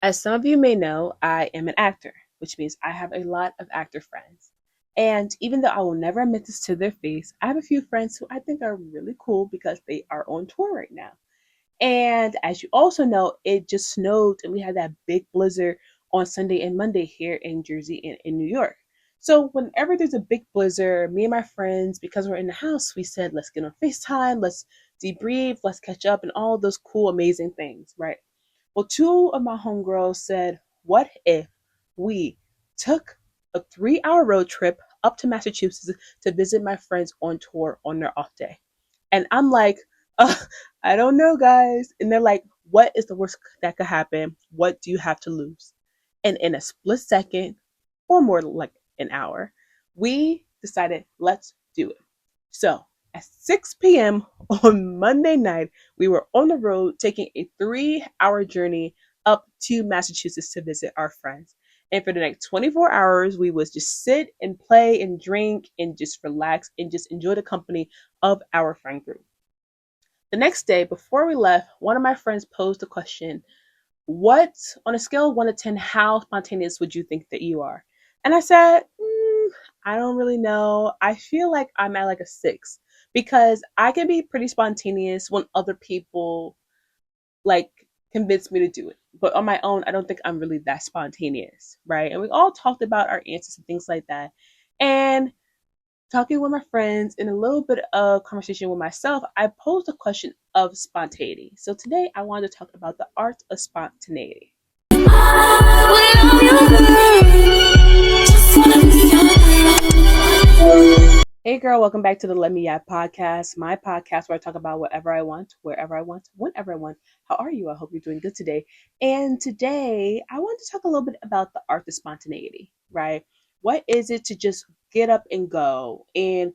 As some of you may know, I am an actor, which means I have a lot of actor friends. And even though I will never admit this to their face, I have a few friends who I think are really cool because they are on tour right now. And as you also know, it just snowed and we had that big blizzard on Sunday and Monday here in Jersey and in New York. So whenever there's a big blizzard, me and my friends, because we're in the house, we said, let's get on FaceTime, let's debrief, let's catch up, and all those cool, amazing things, right? Well, two of my homegirls said, what if we took a 3 hour road trip up to Massachusetts to visit my friends on tour on their off day? And I'm like, uh, I don't know, guys. And they're like, what is the worst that could happen? What do you have to lose? And in a split second, or more like an hour, we decided, let's do it. So at 6 p.m. on Monday night, we were on the road taking a 3 hour journey up to Massachusetts to visit our friends. And for the next 24 hours, we was just sit and play and drink and just relax and just enjoy the company of our friend group. The next day, before we left, one of my friends posed the question, what, on a scale of 1 to 10, how spontaneous would you think that you are? And I said, I don't really know. I feel like I'm at like a 6 because I can be pretty spontaneous when other people like convince me to do it. But on my own, I don't think I'm really that spontaneous, right? And we all talked about our answers and things like that. And talking with my friends and a little bit of conversation with myself, I posed a question of spontaneity. So today I wanted to talk about the art of spontaneity. Hey girl, welcome back to the Let Me Yap podcast, my podcast where I talk about whatever I want, wherever I want, whenever I want. How are you? I hope you're doing good today. And today I want to talk a little bit about the art of spontaneity, right? What is it to just get up and go? And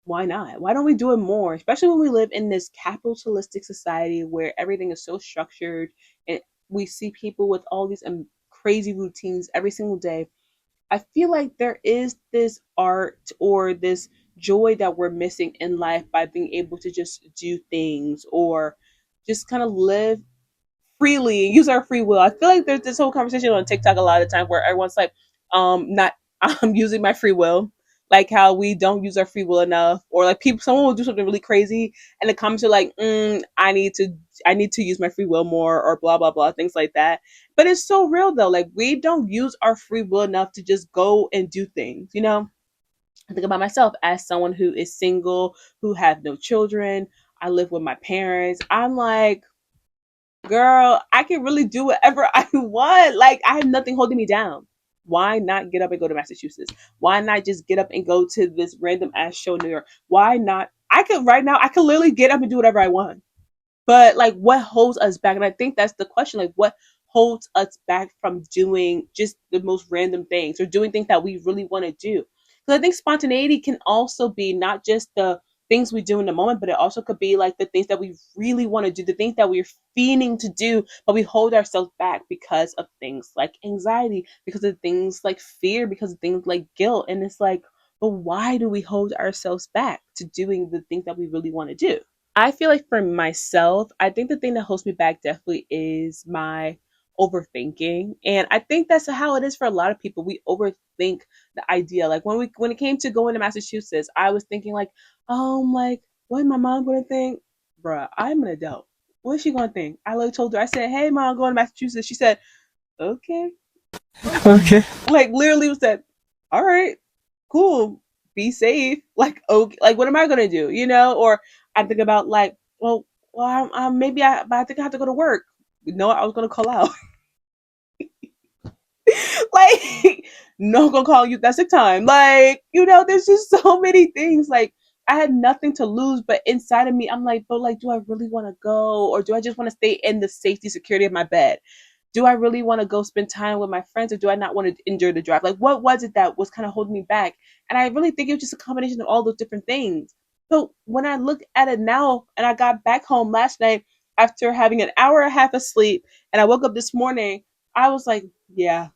why not? Why don't we do it more? Especially when we live in this capitalistic society where everything is so structured and we see people with all these crazy routines every single day. I feel like there is this art or this joy that we're missing in life by being able to just do things or just kind of live freely and use our free will. I feel like there's this whole conversation on TikTok a lot of time where everyone's like, not I'm using my free will. Like how we don't use our free will enough, or like people, someone will do something really crazy, and the comments are like, I need to use my free will more, or blah blah blah, things like that. But it's so real though. Like we don't use our free will enough to just go and do things. I think about myself as someone who is single, who have no children. I live with my parents. I'm like, girl, I can really do whatever I want. Like, I have nothing holding me down. Why not get up and go to Massachusetts? Why not just get up and go to this random ass show in New York? Why not? I could right now, I could literally get up and do whatever I want. But like, what holds us back? And I think that's the question. Like, what holds us back from doing just the most random things or doing things that we really want to do? Because I think spontaneity can also be not just the things we do in the moment, but it also could be like the things that we really want to do, the things that we're fiending to do, but we hold ourselves back because of things like anxiety, because of things like fear, because of things like guilt. And it's like, but why do we hold ourselves back to doing the things that we really want to do? I feel like for myself, I think the thing that holds me back definitely is my overthinking. And I think that's how it is for a lot of people. We overthink the idea. Like when it came to going to Massachusetts, I was thinking like, like, what is my mom gonna think? Bruh, I'm an adult. What is she gonna think? I literally told her, I said, hey mom, I'm going to Massachusetts. She said, okay. Okay. Like literally said, all right, cool, be safe. Like, okay, like what am I gonna do? Or I think about like, maybe but I think I have to go to work. No, I was gonna call out. Like, no, I'm gonna call you. That's the time. Like, there's just so many things. Like, I had nothing to lose, but inside of me, I'm like, but like, do I really want to go, or do I just want to stay in the safety, security of my bed? Do I really want to go spend time with my friends, or do I not want to enjoy the drive? Like, what was it that was kind of holding me back? And I really think it was just a combination of all those different things. So when I look at it now, and I got back home last night after having an hour and a half of sleep, and I woke up this morning, I was like, yeah,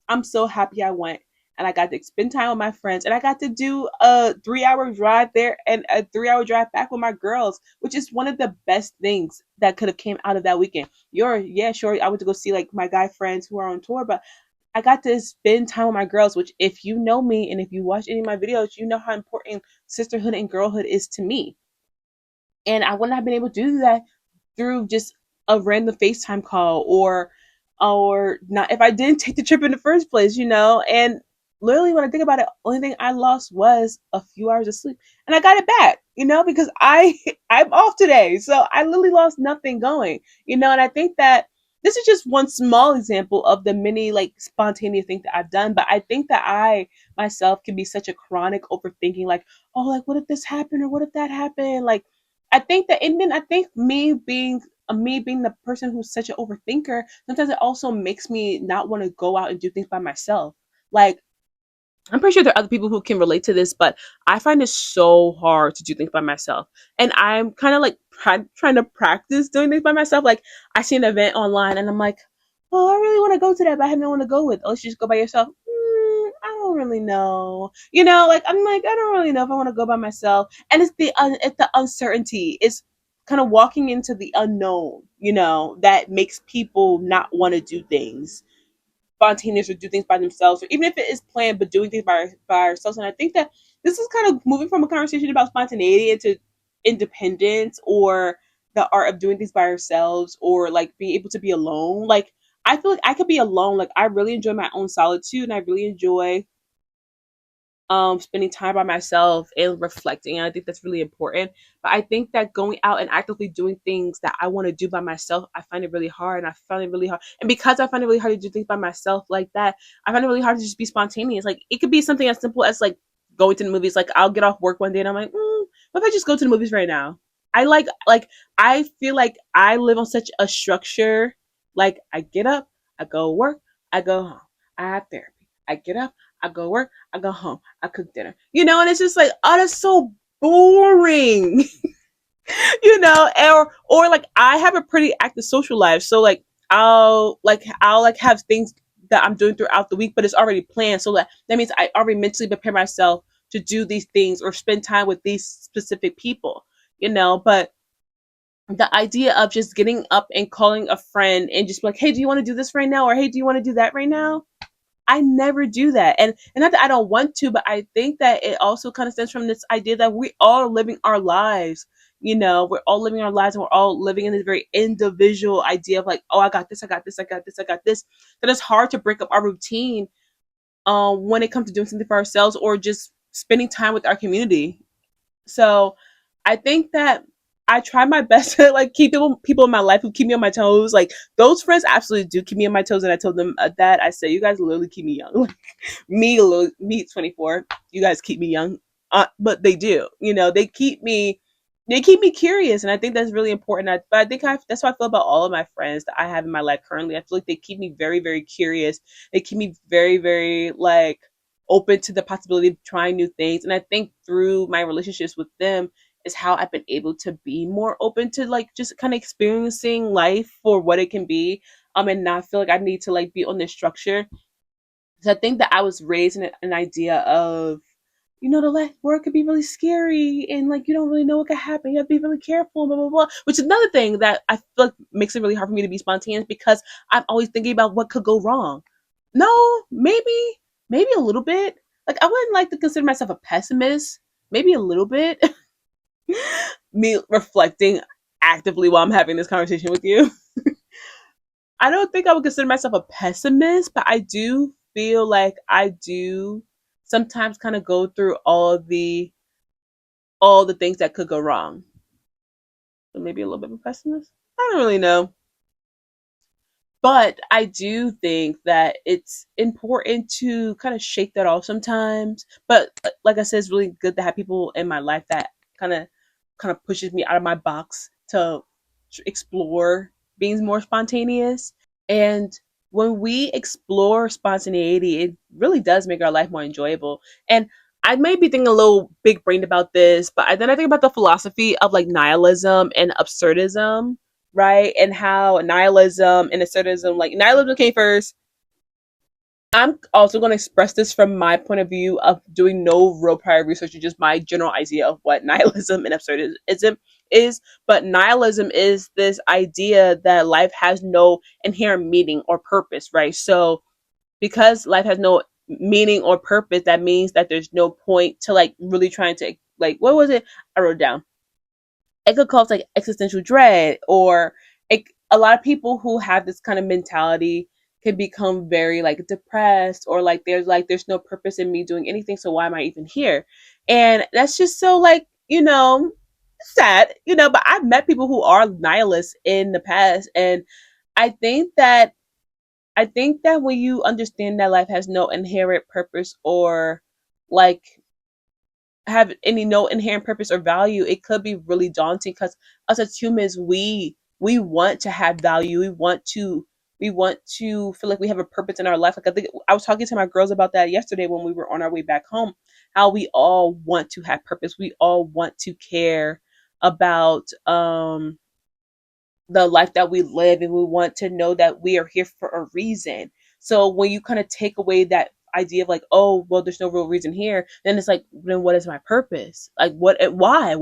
I'm so happy I went. and I got to spend time with my friends, and I got to do a 3 hour drive there and a 3 hour drive back with my girls, which is one of the best things that could have came out of that weekend. Yeah, sure, I went to go see like my guy friends who are on tour, but I got to spend time with my girls, which if you know me and if you watch any of my videos, you know how important sisterhood and girlhood is to me. And I wouldn't have been able to do that through just a random FaceTime call or not if I didn't take the trip in the first place, And literally when I think about it, only thing I lost was a few hours of sleep. And I got it back, because I'm off today. So I literally lost nothing going, and I think that this is just one small example of the many like spontaneous things that I've done. But I think that I myself can be such a chronic overthinking, like, oh, like what if this happened or what if that happened? Like I think that, and then I think me being the person who's such an overthinker, sometimes it also makes me not want to go out and do things by myself. Like I'm pretty sure there are other people who can relate to this, but I find it so hard to do things by myself. And I'm kind of like trying to practice doing things by myself. Like I see an event online and I'm like, oh, I really want to go to that, but I have no one to go with. Oh, you just go by yourself. I don't really know. Like I'm like I don't really know if I want to go by myself. And it's the uncertainty. It's kind of walking into the unknown. That makes people not want to do things spontaneous or do things by themselves, or even if it is planned, but doing things by ourselves. And I think that this is kind of moving from a conversation about spontaneity into independence or the art of doing things by ourselves or like being able to be alone. Like I feel like I could be alone. Like I really enjoy my own solitude and I really enjoy spending time by myself and reflecting. And I think that's really important. But I think that going out and actively doing things that I want to do by myself, I find it really hard. And I find it really hard. And because I find it really hard to do things by myself like that, I find it really hard to just be spontaneous. Like it could be something as simple as like going to the movies. Like I'll get off work one day and I'm like, what if I just go to the movies right now? I like I feel like I live on such a structure. Like I get up, I go work, I go home, I have therapy. I get up, I go work, I go home, I cook dinner. And it's just like, oh, that's so boring. Or like I have a pretty active social life. So like I'll have things that I'm doing throughout the week, but it's already planned. So that means I already mentally prepare myself to do these things or spend time with these specific people. But the idea of just getting up and calling a friend and just be like, hey, do you want to do this right now? Or hey, do you want to do that right now? I never do that. And not that I don't want to, but I think that it also kind of stems from this idea that we all living our lives. We're all living our lives and we're all living in this very individual idea of like, oh, I got this, I got this, I got this, I got this. That it's hard to break up our routine when it comes to doing something for ourselves or just spending time with our community. So I think that I try my best to like keep people in my life who keep me on my toes. Like those friends absolutely do keep me on my toes, and I told them that I said, "You guys literally keep me young. me 24. You guys keep me young, but they do. They keep me curious, and I think that's really important. But I think that's how I feel about all of my friends that I have in my life currently. I feel like they keep me very, very curious. They keep me very, very like open to the possibility of trying new things, and I think through my relationships with them is how I've been able to be more open to like just kind of experiencing life for what it can be, and not feel like I need to like be on this structure. So I think that I was raised in an idea of, the life work could be really scary and like you don't really know what could happen. You have to be really careful, blah blah blah. Which is another thing that I feel like makes it really hard for me to be spontaneous because I'm always thinking about what could go wrong. No, maybe a little bit. Like I wouldn't like to consider myself a pessimist. Maybe a little bit. Me reflecting actively while I'm having this conversation with you. I don't think I would consider myself a pessimist, but I do feel like I do sometimes kind of go through all the things that could go wrong. So maybe a little bit of a pessimist. I don't really know. But I do think that it's important to kind of shake that off sometimes. But like I said, it's really good to have people in my life that kind of pushes me out of my box to explore being more spontaneous. And when we explore spontaneity, it really does make our life more enjoyable. And I may be thinking a little big brained about this, but then I think about the philosophy of like nihilism and absurdism, right? And how nihilism and absurdism, like nihilism came first, I'm also going to express this from my point of view of doing no real prior research and just my general idea of what nihilism and absurdism is. But nihilism is this idea that life has no inherent meaning or purpose, right? So because life has no meaning or purpose, that means that there's no point to like really trying to like, what was it I wrote down? It could cause like existential dread, or a lot of people who have this kind of mentality can become very like depressed, or like there's no purpose in me doing anything, so why am I even here? And that's just so like, sad, but I've met people who are nihilists in the past, and I think that when you understand that life has no inherent purpose, or like have any no inherent purpose or value, it could be really daunting, because us as humans, we want to have value. We want to feel like we have a purpose in our life. Like, I think I was talking to my girls about that yesterday when we were on our way back home, how we all want to have purpose. We all want to care about the life that we live, and we want to know that we are here for a reason. So when you kind of take away that idea of like, oh well, there's no real reason here, then it's like, then what is my purpose? Like, what, why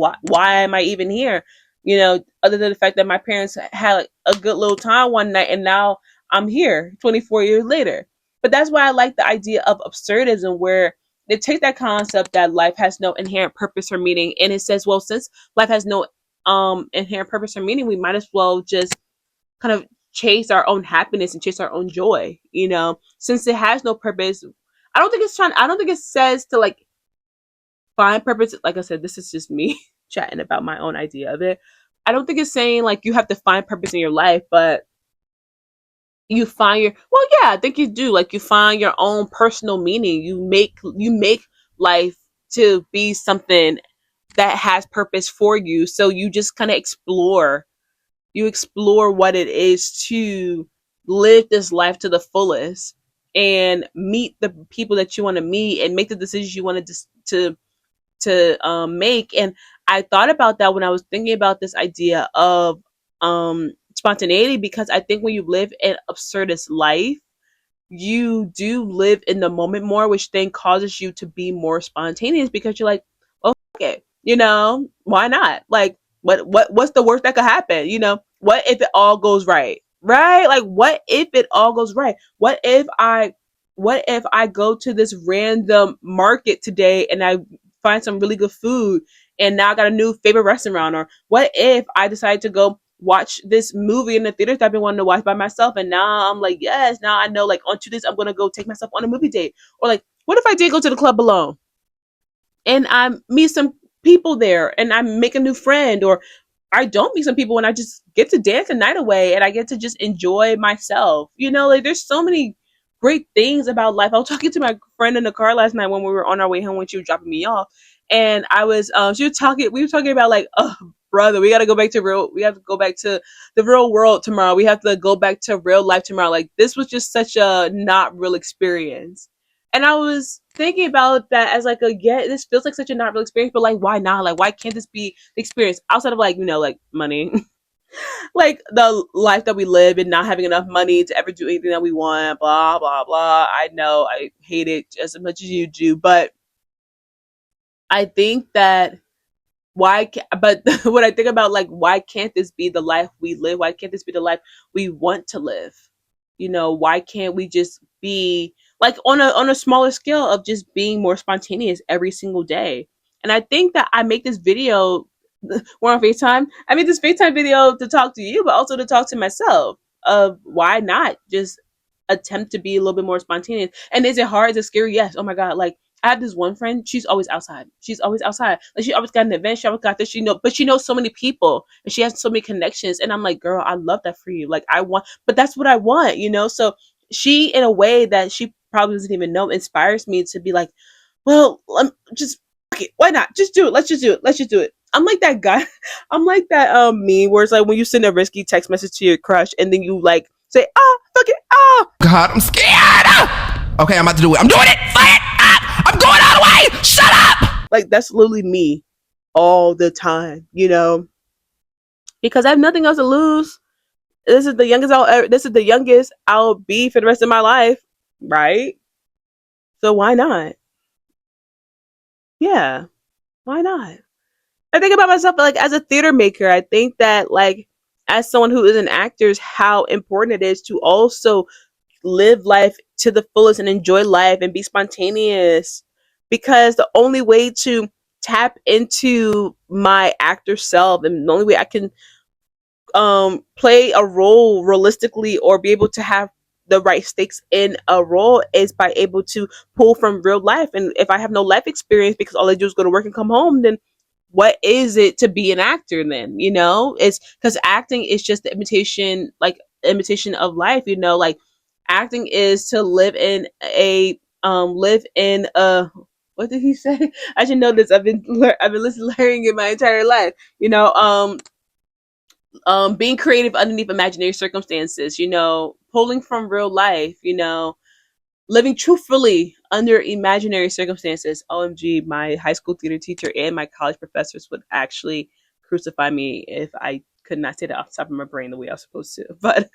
am I even here? Other than the fact that my parents had like a good little time one night, and now I'm here 24 years later. But that's why I like the idea of absurdism, where they take that concept that life has no inherent purpose or meaning, and it says, well, since life has no inherent purpose or meaning, we might as well just kind of chase our own happiness and chase our own joy. Since it has no purpose, I don't think it says to like find purpose. Like I said, this is just me chatting about my own idea of it. I don't think it's saying like you have to find purpose in your life, but you find your, well, yeah, I think you do. Like, you find your own personal meaning. You make life to be something that has purpose for you. So you just kind of explore what it is to live this life to the fullest, and meet the people that you want to meet, and make the decisions you want to make. And I thought about that when I was thinking about this idea of spontaneity, because I think when you live an absurdist life, you do live in the moment more, which then causes you to be more spontaneous, because you're like, well, okay, why not? Like, what's the worst that could happen? What if it all goes right? Right? Like, what if it all goes right? What if I go to this random market today and I find some really good food, and now I got a new favorite restaurant? Or what if I decide to go watch this movie in the theaters that I've been wanting to watch by myself, and now I'm like, yes, now I know, like, on Tuesdays I'm gonna go take myself on a movie date. Or like, what if I did go to the club alone and I meet some people there and I make a new friend? Or I don't meet some people and I just get to dance a night away and I get to just enjoy myself. Like, there's so many great things about life. I was talking to my friend in the car last night when we were on our way home, when she was dropping me off, and we were talking about like, oh brother, we have to go back to the real world tomorrow. We have to go back to real life tomorrow. Like, this was just such a not real experience. And I was thinking about that as like, yeah, this feels like such a not real experience, but like, why not? Like, why can't this be the experience outside of like, like money? Like, the life that we live and not having enough money to ever do anything that we want, blah, blah, blah. I know I hate it just as much as you do, but I think that but when I think about like, why can't this be the life we live? Why can't this be the life we want to live? Why can't we just be like, on a smaller scale, of just being more spontaneous every single day? And I think that I make this video, we're on FaceTime. I made this FaceTime video to talk to you, but also to talk to myself, of why not just attempt to be a little bit more spontaneous. And is it hard? Is it scary? Yes. Oh my God. Like, I have this one friend, she's always outside. She's always outside. Like, she always got an event, she always got this, but she knows so many people and she has so many connections. And I'm like, girl, I love that for you. Like, but that's what I want. So she, in a way that she probably doesn't even know, inspires me to be like, well, just, okay, why not? Just do it. Let's just do it. Let's just do it. I'm like that guy. I'm like that meme where it's like, when you send a risky text message to your crush and then you like say, ah, fuck it, ah. God, I'm scared. Okay, I'm about to do it. I'm doing it. Fight. I'm going all the way. Shut up. Like, that's literally me all the time, because I have nothing else to lose. This is the youngest I'll be for the rest of my life. right? So why not? Yeah, why not? I think about myself like as a theater maker. I think that like as someone who is an actor, is how important it is to also live life to the fullest and enjoy life and be spontaneous. Because the only way to tap into my actor self and the only way I can play a role realistically or be able to have the right stakes in a role is by able to pull from real life. And if I have no life experience because all I do is go to work and come home, then what is it to be an actor then? It's because acting is just the imitation, like imitation of life. Like acting is to live in a, what did he say? I should know this. I've been listening learning it my entire life. Being creative underneath imaginary circumstances, pulling from real life, living truthfully under imaginary circumstances. OMG, my high school theater teacher and my college professors would actually crucify me if I could not say that off the top of my brain the way I was supposed to. But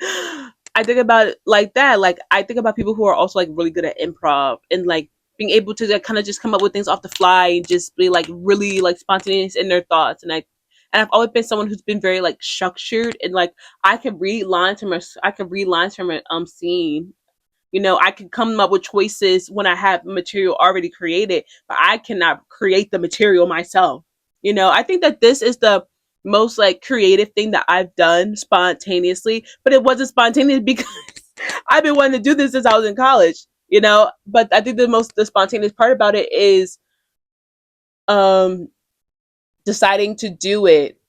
I think about it like that. Like I think about people who are also like really good at improv and like being able to like, kind of just come up with things off the fly and just be like really like spontaneous in their thoughts. And I've always been someone who's been very like structured and like I could read lines from a scene. I can come up with choices when I have material already created, but I cannot create the material myself. I think that this is the most like creative thing that I've done spontaneously, but it wasn't spontaneous because I've been wanting to do this since I was in college. But I think the spontaneous part about it is um deciding to do it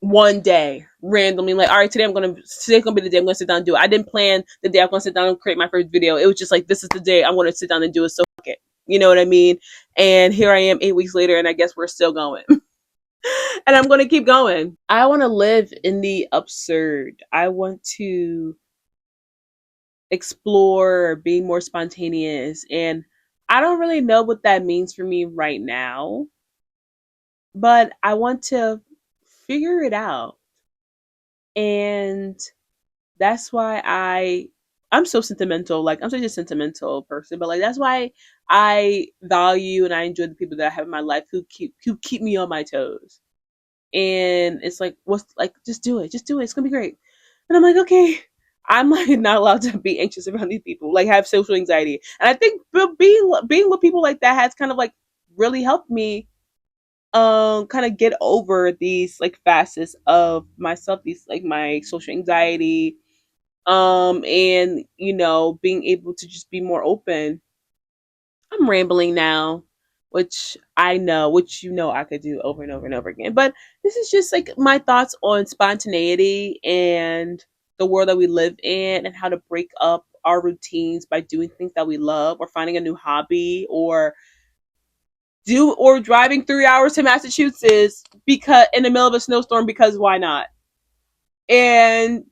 one day randomly, like, all right, today's gonna be the day I'm gonna sit down and do it. I didn't plan the day I'm gonna sit down and create my first video. It was just like, this is the day I'm gonna sit down and do it, so fuck it. You know what I mean? And here I am 8 weeks later, and I guess we're still going. And I'm gonna keep going. I want to live in the absurd. I want to explore being more spontaneous, and I don't really know what that means for me right now, but I want to figure it out. And that's why I'm so sentimental. Like I'm such a sentimental person, but like that's why I value and I enjoy the people that I have in my life who keep me on my toes. And it's like, what's like, just do it, just do it. It's gonna be great. And I'm like, okay. I'm like not allowed to be anxious around these people, like have social anxiety. And I think being with people like that has kind of like really helped me kind of get over these like facets of myself, these like my social anxiety, and being able to just be more open. I'm rambling now, which I could do over and over and over again, but this is just like my thoughts on spontaneity and the world that we live in and how to break up our routines by doing things that we love or finding a new hobby or driving 3 hours to Massachusetts because in the middle of a snowstorm, because why not? And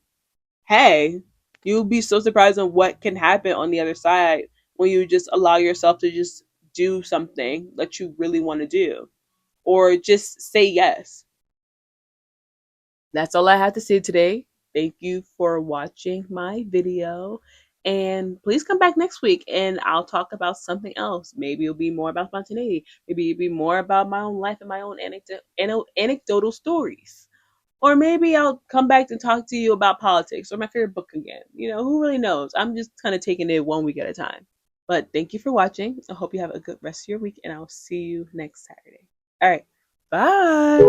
hey, you'll be so surprised on what can happen on the other side when you just allow yourself to just do something that you really want to do or just say yes. That's all I have to say today. Thank you for watching my video. And please come back next week and I'll talk about something else. Maybe it'll be more about spontaneity. Maybe it'll be more about my own life and my own anecdotal stories. Or maybe I'll come back and talk to you about politics or my favorite book again. Who really knows? I'm just kind of taking it one week at a time. But thank you for watching. I hope you have a good rest of your week and I'll see you next Saturday. All right. Bye.